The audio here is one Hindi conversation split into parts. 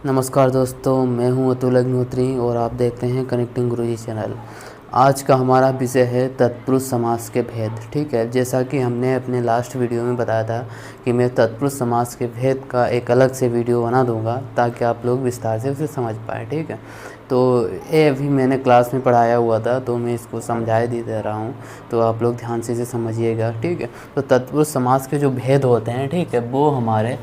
नमस्कार दोस्तों, मैं हूं अतुल अग्निहोत्री और आप देखते हैं कनेक्टिंग गुरुजी चैनल। आज का हमारा विषय है तत्पुरुष समास के भेद। ठीक है, जैसा कि हमने अपने लास्ट वीडियो में बताया था कि मैं तत्पुरुष समास के भेद का एक अलग से वीडियो बना दूंगा ताकि आप लोग विस्तार से उसे समझ पाएँ। ठीक है, तो ये अभी मैंने क्लास में पढ़ाया हुआ था तो मैं इसको समझाए दे रहा हूँ, तो आप लोग ध्यान से इसे समझिएगा। ठीक है, तो तत्पुरुष समास के जो भेद होते हैं, ठीक है, वो हमारे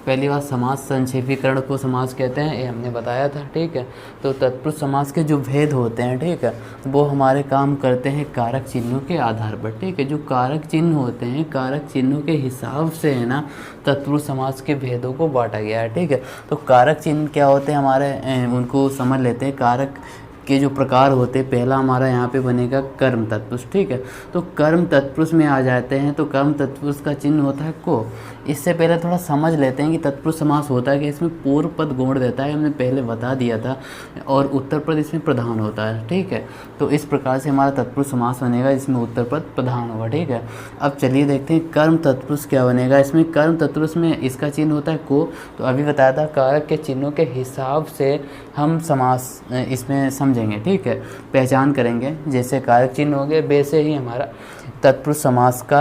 पहली बात समास संक्षेपीकरण को समास कहते हैं, ये हमने बताया था। ठीक है, तो तत्पुरुष समास के जो भेद होते हैं, ठीक है, वो हमारे काम करते हैं कारक चिन्हों के आधार पर। ठीक है, जो कारक चिन्ह होते हैं, कारक चिन्हों के हिसाब से है ना तत्पुरुष समास के भेदों को बांटा गया है। ठीक है, तो कारक चिन्ह क्या होते हैं हमारे, उनको समझ लेते हैं। कारक के जो प्रकार होते हैं, पहला हमारा यहाँ पे बनेगा कर्म तत्पुरुष। ठीक है, तो कर्म तत्पुरुष में आ जाते हैं तो कर्म तत्पुरुष का चिन्ह होता है को। इससे पहले थोड़ा समझ लेते हैं कि तत्पुरुष समास होता है कि इसमें पूर्व पद गौण रहता है, हमने पहले बता दिया था, और उत्तर पद इसमें प्रधान होता है। ठीक है, तो इस प्रकार से हमारा तत्पुरुष समास बनेगा जिसमें उत्तर पद प्रधान होगा। ठीक है, अब चलिए देखते हैं कर्म तत्पुरुष क्या बनेगा। इसमें कर्म तत्पुरुष में इसका चिन्ह होता है को। तो अभी बताया था कारक के चिन्हों के हिसाब से हम समास इसमें समझेंगे। ठीक है, पहचान करेंगे, जैसे कारक चिन्ह हो गए वैसे ही हमारा तत्पुरुष समास का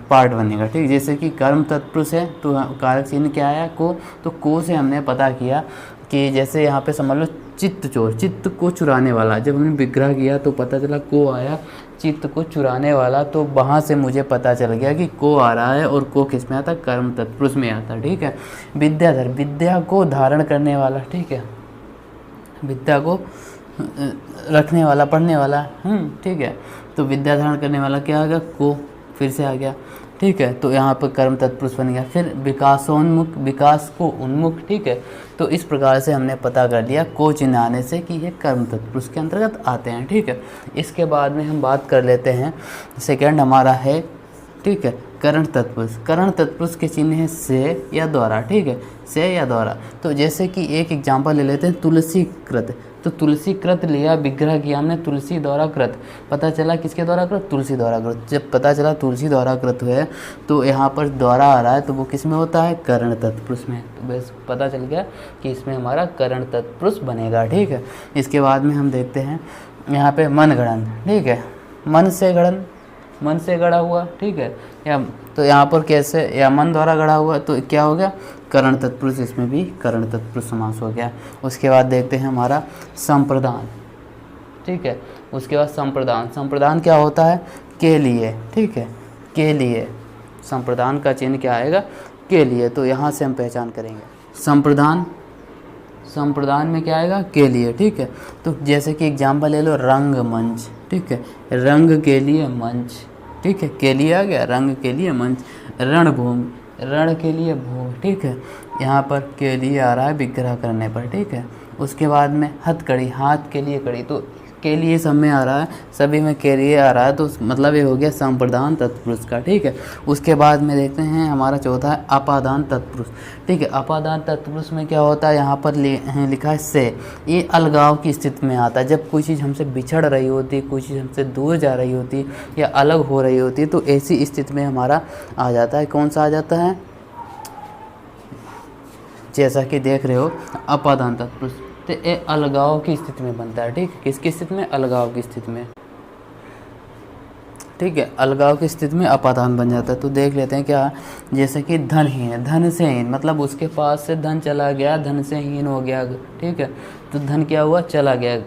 पार्ट बनेगा। ठीक, जैसे कि कर्म तत्पुरुष है तो कारक चिन्ह क्या आया को। तो को से हमने पता किया कि जैसे यहाँ पे समझ लो चित्त चोर, चित्त को चुराने वाला, जब हमने विग्रह किया तो पता चला को आया, चित्त को चुराने वाला, तो वहाँ से मुझे पता चल गया कि को आ रहा है और को किस में आता, कर्म तत्पुरुष में आता। ठीक है, विद्याधर, विद्या को धारण करने वाला। ठीक है, विद्या को रखने वाला, पढ़ने वाला। ठीक है, तो विद्या धारण करने वाला क्या आ गया को, फिर से आ गया। ठीक है, तो यहाँ पर कर्म तत्पुरुष बन गया। फिर विकासोन्मुख, विकास को उन्मुख। ठीक है, तो इस प्रकार से हमने पता कर लिया को चिन्ह आने से कि ये कर्म तत्पुरुष के अंतर्गत आते हैं। ठीक है, इसके बाद में हम बात कर लेते हैं, सेकंड हमारा है, ठीक है, करण तत्पुरुष। करण तत्पुरुष के चिन्ह है से या द्वारा। ठीक है, से या द्वारा। तो जैसे कि एक एग्जांपल ले लेते हैं, तुलसी कृत। तो तुलसी कृत लिया, विग्रह किया हमने तुलसी द्वारा कृत, पता चला किसके द्वारा कृत, तुलसी द्वारा कृत। जब पता चला तुलसी द्वारा कृत है तो यहाँ पर द्वारा आ रहा है तो वो किस में होता है, करण तत्पुरुष में। तो बस पता चल गया कि इसमें हमारा करण तत्पुरुष बनेगा। ठीक है, इसके बाद में हम देखते हैं यहाँ पे मन गणन। ठीक है, मन से गणन, मन से गढ़ा हुआ। ठीक है, या तो यहाँ पर कैसे, या मन द्वारा गढ़ा हुआ, तो क्या हो गया, करण तत्पुरुष, इसमें भी करण तत्पुरुष समास हो गया। उसके बाद देखते हैं हमारा संप्रदान। ठीक है, उसके बाद संप्रदान। संप्रदान क्या होता है, के लिए। ठीक है, के लिए, संप्रदान का चिन्ह क्या आएगा, के लिए। तो यहाँ से हम पहचान करेंगे संप्रदान, संप्रदान में क्या आएगा, के लिए। ठीक है, तो जैसे कि एग्जाम्पल ले लो, रंग मंच। ठीक है, रंग के लिए मंच। ठीक है, के लिए आ गया, रंग के लिए मंच। रणभूमि, रण के लिए भूमि। ठीक है, यहाँ पर के लिए आ रहा है विग्रह करने पर। ठीक है, उसके बाद में हथकड़ी, हाथ के लिए कड़ी, तो के लिए सब में आ रहा है, सभी में के लिए आ रहा है, तो मतलब ये हो गया संप्रदान तत्पुरुष का। ठीक है, उसके बाद में देखते हैं हमारा चौथा है अपादान तत्पुरुष। ठीक है, अपादान तत्पुरुष में क्या होता है, यहाँ पर लिखा है से। ये अलगाव की स्थिति में आता है, जब कोई चीज़ हमसे बिछड़ रही होती, कोई चीज़ हमसे दूर जा रही होती या अलग हो रही होती, तो ऐसी स्थिति में हमारा आ जाता है। कौन सा आ जाता है, जैसा कि देख रहे हो अपादान तत्पुरुष, तो ये अलगाव की स्थिति में बनता है। ठीक है, किसकी स्थिति में, अलगाव की स्थिति में। ठीक है, अलगाव की स्थिति में अपादान बन जाता है। तो देख लेते हैं क्या, जैसे कि धनहीन, धन से हीन, मतलब उसके पास से धन चला गया, धन से हीन हो गया। ठीक है, तो धन क्या हुआ, चला गया,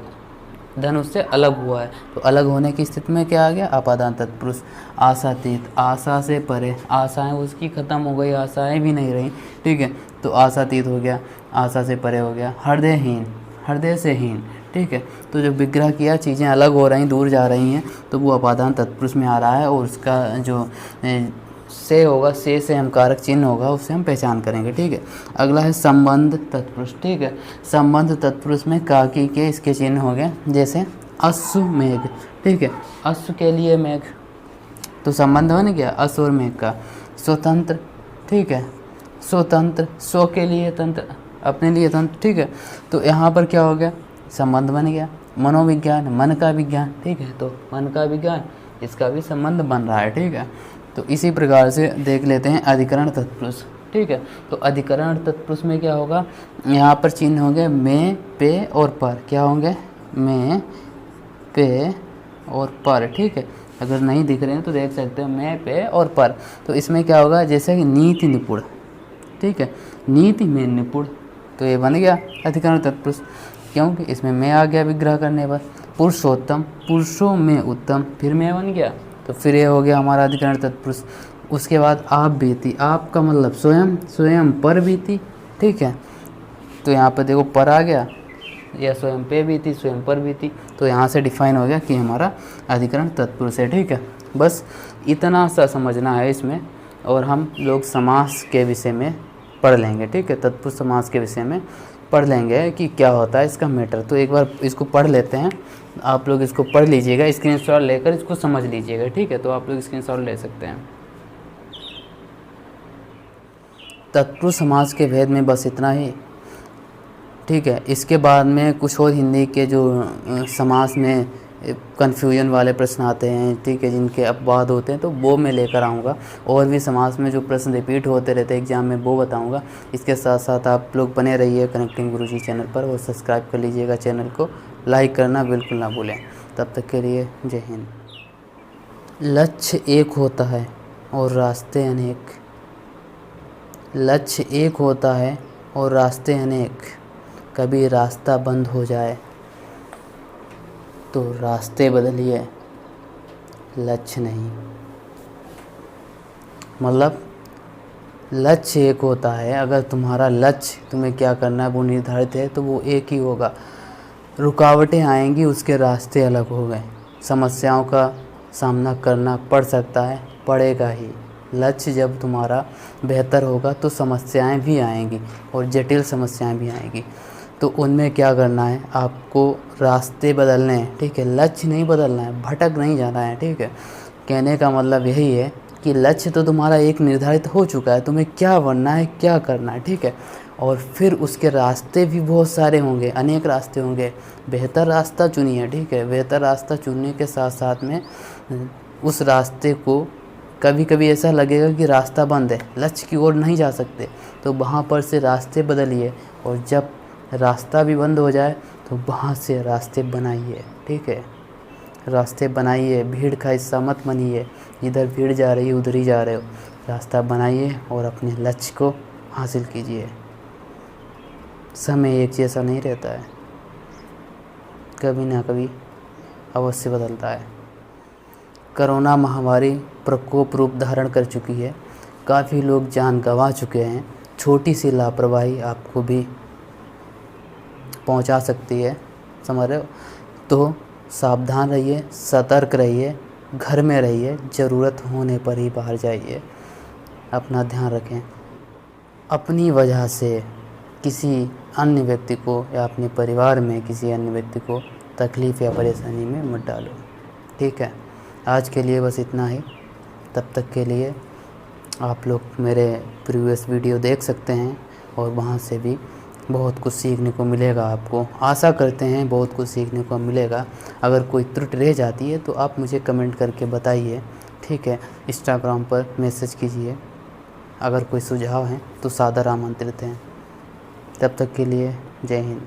धन उससे अलग हुआ है, तो अलग होने की स्थिति में क्या आ गया, अपादान तत्पुरुष। आशातीत, आशा से परे, आशाएं उसकी खत्म हो गई, आशाएं भी नहीं रही। ठीक है, तो आशातीत हो गया, आशा से परे हो गया। हृदयहीन, हृदय से हीन। ठीक है, तो जब विग्रह किया, चीज़ें अलग हो रही, दूर जा रही हैं, तो वो अपादान तत्पुरुष में आ रहा है, और उसका जो से होगा, से हम कारक चिन्ह होगा, उससे हम पहचान करेंगे। ठीक है, अगला है संबंध तत्पुरुष। ठीक है, संबंध तत्पुरुष में काकी के इसके चिन्ह हो गए, जैसे अश्व मेघ। ठीक है, अश्व के लिए मेघ, तो संबंध बन गया अश्व और मेघ का। स्वतंत्र, ठीक है, स्वतंत्र, स्व के लिए तंत्र, अपने लिए तंत्र। ठीक है, तो यहाँ पर क्या हो गया, संबंध बन गया। मनोविज्ञान, मन का विज्ञान। ठीक है, तो मन का विज्ञान, इसका भी संबंध बन रहा है। ठीक है, तो इसी प्रकार से देख लेते हैं अधिकरण तत्पुरुष। ठीक है। तो अधिकरण तत्पुरुष में क्या होगा, यहाँ पर चिन्ह होंगे मैं, पे और पर। क्या होंगे, मैं, पे और पर, ठीक है। अगर नहीं दिख रहे हैं तो देख सकते हो मैं, पे और पर। तो इसमें क्या होगा, जैसे कि नीति निपुण, ठीक है, नीति में निपुण, तो ये बन गया अधिकरण तत्पुरुष, क्योंकि इसमें मैं आ गया विग्रह करने पर। पुरुषोत्तम, पुरुषों में उत्तम, फिर मैं बन गया, तो फिर ये हो गया हमारा अधिकरण तत्पुरुष। उसके बाद आप बीती, आप का मतलब स्वयं, स्वयं पर बीती, ठीक है। तो यहाँ पर देखो पर आ गया, या स्वयं पे बीती, स्वयं पर बीती, तो यहाँ से डिफाइन हो गया कि हमारा अधिकरण तत्पुरुष है, ठीक है। बस इतना सा समझना है इसमें, और हम लोग समास के विषय में पढ़ लेंगे, ठीक है। तत्पुरुष समास के विषय में पढ़ लेंगे कि क्या होता है इसका मैटर। तो एक बार इसको पढ़ लेते हैं, आप लोग इसको पढ़ लीजिएगा, स्क्रीनशॉट लेकर इसको समझ लीजिएगा, ठीक है। तो आप लोग स्क्रीनशॉट ले सकते हैं। तत्पुरुष समास के भेद में बस इतना ही, ठीक है। इसके बाद में कुछ और हिंदी के जो समास में कन्फ्यूजन वाले प्रश्न आते हैं, ठीक है, जिनके अपवाद होते हैं, तो वो मैं लेकर आऊँगा। और भी समास में जो प्रश्न रिपीट होते रहते हैं एग्जाम में, वो बताऊँगा। इसके साथ साथ आप लोग बने रहिए कनेक्टिंग गुरुजी चैनल पर, और सब्सक्राइब कर लीजिएगा चैनल को, लाइक करना बिल्कुल ना भूलें। तब तक के लिए जय हिंद। लक्ष्य एक होता है और रास्ते अनेक, लक्ष्य एक होता है और रास्ते अनेक, कभी रास्ता बंद हो जाए तो रास्ते बदलिए, लक्ष्य नहीं। मतलब लक्ष्य एक होता है, अगर तुम्हारा लक्ष्य, तुम्हें क्या करना है वो निर्धारित है, तो वो एक ही होगा। रुकावटें आएंगी, उसके रास्ते अलग हो गए, समस्याओं का सामना करना पड़ सकता है, पड़ेगा ही। लक्ष्य जब तुम्हारा बेहतर होगा तो समस्याएं भी आएंगी, और जटिल समस्याएं भी आएंगी। तो उनमें क्या करना है, आपको रास्ते बदलने हैं, ठीक है। लक्ष्य नहीं बदलना है, भटक नहीं जाना है, ठीक है। कहने का मतलब यही है कि लक्ष्य तो तुम्हारा एक निर्धारित हो चुका है, तुम्हें क्या बनना है, क्या करना है, ठीक है। और फिर उसके रास्ते भी बहुत सारे होंगे, अनेक रास्ते होंगे। बेहतर रास्ता चुनिए, ठीक है। बेहतर रास्ता चुनने के साथ साथ में उस रास्ते को, कभी कभी ऐसा लगेगा कि रास्ता बंद है, लक्ष्य की ओर नहीं जा सकते, तो वहाँ पर से रास्ते बदलिए। और जब रास्ता भी बंद हो जाए तो वहाँ से रास्ते बनाइए, ठीक है। रास्ते बनाइए, भीड़ का हिस्सा मत बनिए, इधर भीड़ जा रही है उधर ही जा रहे हो। रास्ता बनाइए और अपने लक्ष्य को हासिल कीजिए। समय एक जैसा नहीं रहता है, कभी ना कभी अवश्य बदलता है। कोरोना महामारी प्रकोप रूप धारण कर चुकी है, काफ़ी लोग जान गंवा चुके हैं। छोटी सी लापरवाही आपको भी पहुंचा सकती है, समझ रहे हो। तो सावधान रहिए, सतर्क रहिए, घर में रहिए, ज़रूरत होने पर ही बाहर जाइए। अपना ध्यान रखें। अपनी वजह से किसी अन्य व्यक्ति को या अपने परिवार में किसी अन्य व्यक्ति को तकलीफ़ या परेशानी में मत डालो, ठीक है। आज के लिए बस इतना ही। तब तक के लिए आप लोग मेरे प्रीवियस वीडियो देख सकते हैं, और वहाँ से भी बहुत कुछ सीखने को मिलेगा आपको। आशा करते हैं बहुत कुछ सीखने को मिलेगा। अगर कोई त्रुटि रह जाती है तो आप मुझे कमेंट करके बताइए, ठीक है। इंस्टाग्राम पर मैसेज कीजिए। अगर कोई सुझाव हैं तो सादर आमंत्रित हैं। तब तक के लिए जय हिंद।